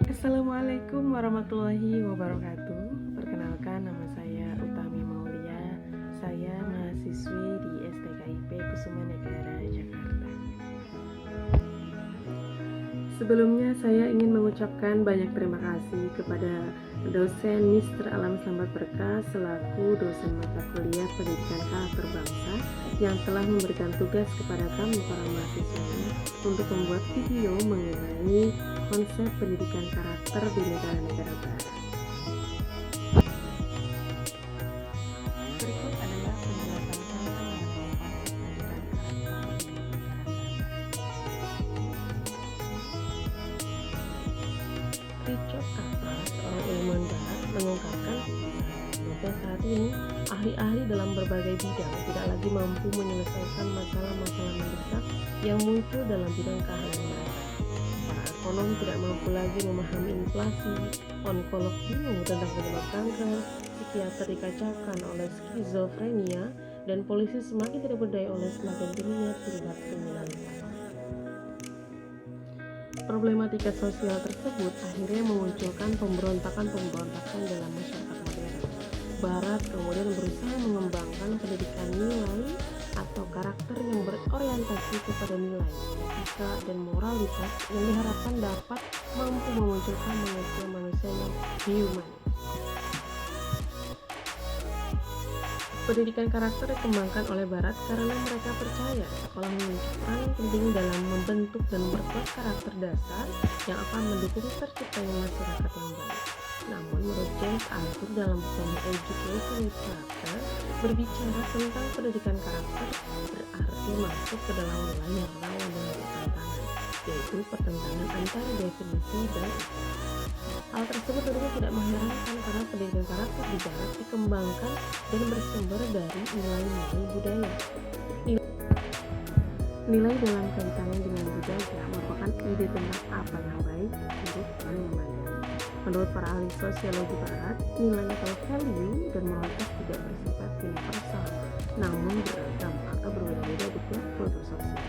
Assalamualaikum warahmatullahi wabarakatuh. Perkenalkan, nama saya Utami Maulia. Saya mahasiswi di STKIP Kusuma Negara, Jakarta. Sebelumnya saya ingin mengucapkan banyak terima kasih kepada dosen Mr. Alam Sambat Berkah selaku dosen mata kuliah pendidikan karakter bangsa yang telah memberikan tugas kepada kami para mahasiswa untuk membuat video mengenai konsep pendidikan karakter di negara-negara barat. Berikut adalah penjelasan saya mengenai konsep pendidikan karakter di negara barat. Richard Kappas, seorang ilmuwan barat, mengungkapkan bahwa saat ini ahli-ahli dalam berbagai bidang tidak lagi mampu menyelesaikan masalah-masalah mendesak yang muncul dalam bidang keahlian mereka. Para ekonom tidak mampu lagi memahami inflasi, onkolog bingung tentang penyebab kanker, psikiater dikacaukan oleh skizofrenia, dan polisi semakin tidak berdaya oleh semakin tingginya tingkat kriminalitas. Problematika sosial tersebut akhirnya memunculkan pemberontakan dalam masyarakat modern. Barat kemudian berusaha mengembangkan pendidikan nilai atau karakter yang berorientasi kepada nilai, etika, dan moralitas yang diharapkan dapat mampu memunculkan manusia-manusia yang human. Pendidikan karakter dikembangkan oleh Barat karena mereka percaya sekolah memiliki peran penting dalam membentuk dan memperkuat karakter dasar yang akan mendukung terciptanya masyarakat yang baik. Namun menurut James Altucher dalam bukunya Education with Character, berbicara tentang pendidikan karakter berarti masuk ke dalam nilai yang rawan dengan tantangan, yaitu pertentangan antara definisi dan etika. Hal tersebut tentunya tidak mengherankan karena pendidikan karakter di Barat dikembangkan dan bersumber dari nilai-nilai budaya. Nilai dalam kaitannya dengan budaya merupakan ide tentang apa yang baik, buruk, dan memadai. Menurut para ahli sosiologi Barat, nilai atau value dan moralitas tidak bersifat universal, namun beragam atau berbeda-beda di tiap kultur sosial.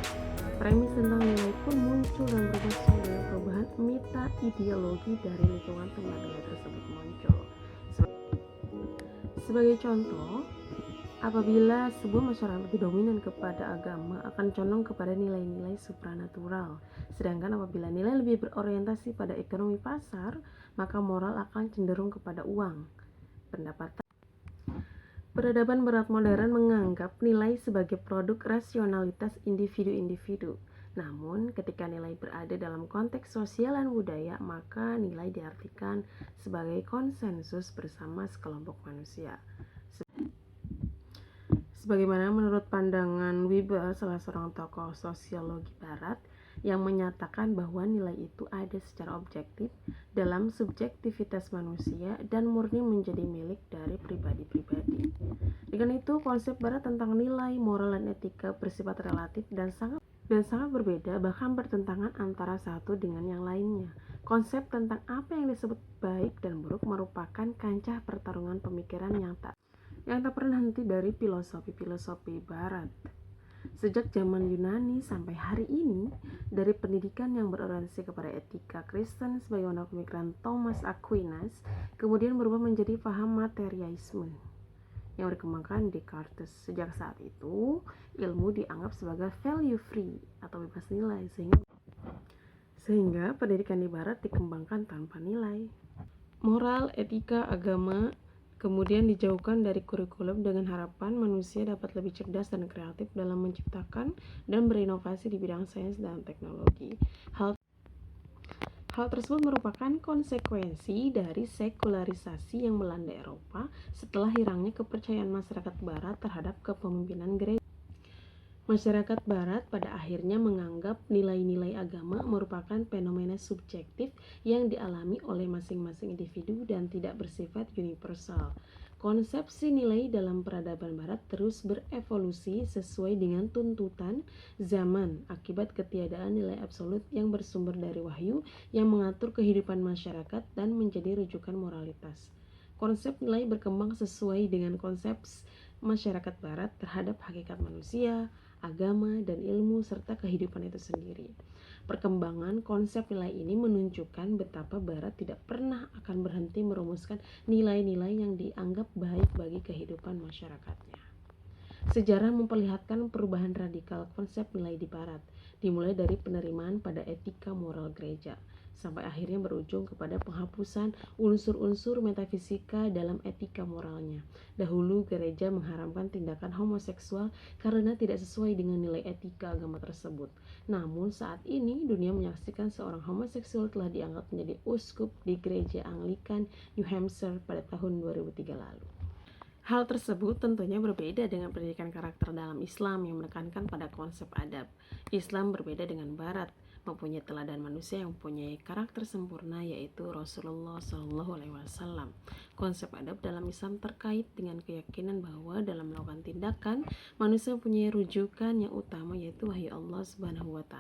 Premis tentang nilai pun muncul dan berkembang dengan perubahan meta ideologi dari lingkungan tempat nilai tersebut muncul. Sebagai contoh, apabila sebuah masyarakat lebih dominan kepada agama akan condong kepada nilai-nilai supranatural, sedangkan apabila nilai lebih berorientasi pada ekonomi pasar, maka moral akan cenderung kepada uang, pendapatan. Peradaban barat modern menganggap nilai sebagai produk rasionalitas individu-individu. Namun, ketika nilai berada dalam konteks sosial dan budaya, maka nilai diartikan sebagai konsensus bersama sekelompok manusia. Sebagaimana menurut pandangan Weber, salah seorang tokoh sosiologi barat, yang menyatakan bahwa nilai itu ada secara objektif dalam subjektivitas manusia dan murni menjadi milik dari pribadi-pribadi. Dengan itu, konsep barat tentang nilai, moral, dan etika bersifat relatif dan sangat berbeda, bahkan bertentangan antara satu dengan yang lainnya. Konsep tentang apa yang disebut baik dan buruk merupakan kancah pertarungan pemikiran yang tak pernah henti dari filosofi barat. Sejak zaman Yunani sampai hari ini, dari pendidikan yang berorientasi kepada etika Kristen sebagaimana pemikiran Thomas Aquinas, kemudian berubah menjadi paham materialisme yang dikembangkan Descartes. Sejak saat itu, ilmu dianggap sebagai value free atau bebas nilai, sehingga pendidikan di barat dikembangkan tanpa nilai. Moral, etika, agama kemudian dijauhkan dari kurikulum dengan harapan manusia dapat lebih cerdas dan kreatif dalam menciptakan dan berinovasi di bidang sains dan teknologi. Hal tersebut merupakan konsekuensi dari sekularisasi yang melanda Eropa setelah hilangnya kepercayaan masyarakat Barat terhadap kepemimpinan gereja. Masyarakat Barat pada akhirnya menganggap nilai-nilai agama merupakan fenomena subjektif yang dialami oleh masing-masing individu dan tidak bersifat universal. Konsepsi nilai dalam peradaban Barat terus berevolusi sesuai dengan tuntutan zaman akibat ketiadaan nilai absolut yang bersumber dari wahyu yang mengatur kehidupan masyarakat dan menjadi rujukan moralitas. Konsep nilai berkembang sesuai dengan konsep masyarakat Barat terhadap hakikat manusia, agama, dan ilmu serta kehidupan itu sendiri. Perkembangan konsep nilai ini menunjukkan betapa Barat tidak pernah akan berhenti merumuskan nilai-nilai yang dianggap baik bagi kehidupan masyarakatnya. Sejarah memperlihatkan perubahan radikal konsep nilai di Barat, dimulai dari penerimaan pada etika moral gereja, sampai akhirnya berujung kepada penghapusan unsur-unsur metafisika dalam etika moralnya. Dahulu gereja mengharamkan tindakan homoseksual karena tidak sesuai dengan nilai etika agama tersebut. Namun saat ini dunia menyaksikan seorang homoseksual telah dianggap menjadi uskup di gereja Anglikan New Hampshire pada tahun 2003 lalu. Hal tersebut tentunya berbeda dengan pendidikan karakter dalam Islam yang menekankan pada konsep adab. Islam berbeda dengan Barat, mempunyai teladan manusia yang mempunyai karakter sempurna, yaitu Rasulullah SAW. Konsep adab dalam Islam terkait dengan keyakinan bahwa dalam melakukan tindakan, manusia mempunyai rujukan yang utama, yaitu wahyu Allah SWT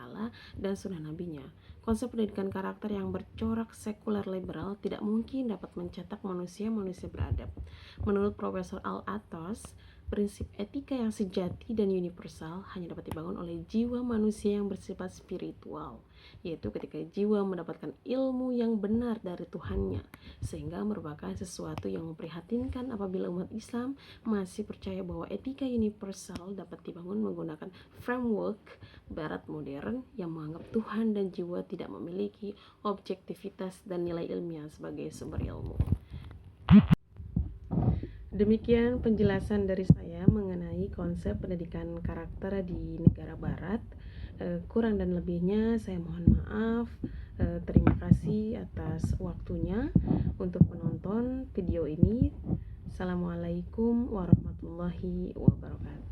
dan sunnah nabinya. Konsep pendidikan karakter yang bercorak sekuler liberal tidak mungkin dapat mencetak manusia-manusia beradab. Menurut Profesor Al-Atos, prinsip etika yang sejati dan universal hanya dapat dibangun oleh jiwa manusia yang bersifat spiritual, yaitu ketika jiwa mendapatkan ilmu yang benar dari Tuhannya, sehingga merupakan sesuatu yang memprihatinkan apabila umat Islam masih percaya bahwa etika universal dapat dibangun menggunakan framework Barat modern yang menganggap Tuhan dan jiwa tidak memiliki objektivitas dan nilai ilmiah sebagai sumber ilmu. Demikian penjelasan dari saya mengenai konsep pendidikan karakter di negara Barat. Kurang dan lebihnya saya mohon maaf. Terima kasih atas waktunya untuk menonton video ini. Assalamualaikum warahmatullahi wabarakatuh.